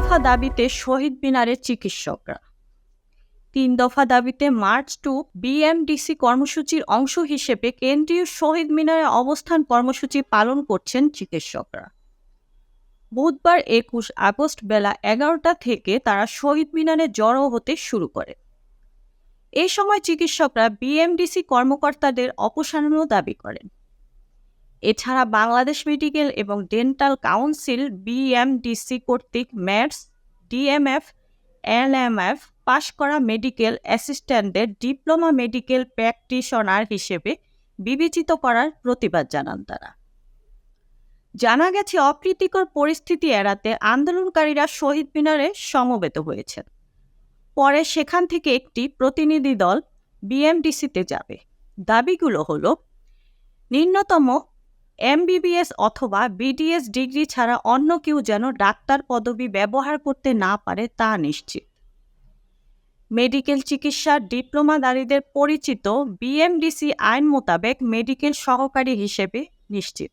দফা দাবিতে শহীদ মিনারে চিকিৎসকরা। ৩ দফা দাবিতে মার্চ টু বিএমডিসি কর্মসূচির অংশ হিসেবে কেন্দ্রীয় শহীদ মিনারে অবস্থান কর্মসূচি পালন করছেন চিকিৎসকরা। বুধবার ২১ আগস্ট বেলা ১১টা থেকে তারা শহীদ মিনারে জড়ো হতে শুরু করে। এই সময় চিকিৎসকরা বিএমডিসি কর্মকর্তাদের অপসারণও দাবি করেন। এছাড়া বাংলাদেশ মেডিকেল এবং ডেন্টাল কাউন্সিল বিএমডিসি কর্তৃক ম্যাটস, ডিএমএফ, এলএমএফ পাশ করা মেডিকেল অ্যাসিস্ট্যান্টদের ডিপ্লোমা মেডিকেল প্র্যাকটিশনার হিসেবে বিবেচিত করার প্রতিবাদ জানান তারা। জানা গেছে, অপ্রীতিকর পরিস্থিতি এড়াতে আন্দোলনকারীরা শহীদ মিনারে সমবেত হয়েছেন। পরে সেখান থেকে একটি প্রতিনিধি দল বিএমডিসিতে যাবে। দাবিগুলো হলো, ন্যূনতম এমবিবিএস অথবা বিডিএস ডিগ্রি ছাড়া অন্য কেউ যেন ডাক্তার পদবি ব্যবহার করতে না পারে তা নিশ্চিত। মেডিকেল চিকিৎসার ডিপ্লোমাধারীদের পরিচিত বিএমডিসি আইন মোতাবেক মেডিকেল সহকারী হিসেবে নিশ্চিত।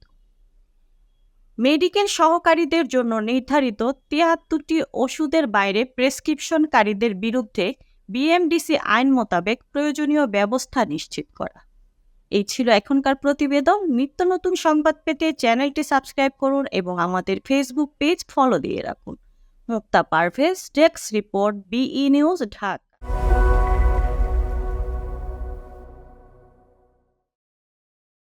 মেডিকেল সহকারীদের জন্য নির্ধারিত ৭৩টি ওষুধের বাইরে প্রেসক্রিপশনকারীদের বিরুদ্ধে বিএমডিসি আইন মোতাবেক প্রয়োজনীয় ব্যবস্থা নিশ্চিত করা। এই ছিল এখনকার প্রতিবেদন। নিত্য নতুন সংবাদ পেতে চ্যানেলটি সাবস্ক্রাইব করুন এবং আমাদের ফেসবুক পেজ ফলো দিয়ে রাখুন। মুক্তা পারভেজ, ডেস্ক রিপোর্ট, বিই নিউজ, ঢাকা।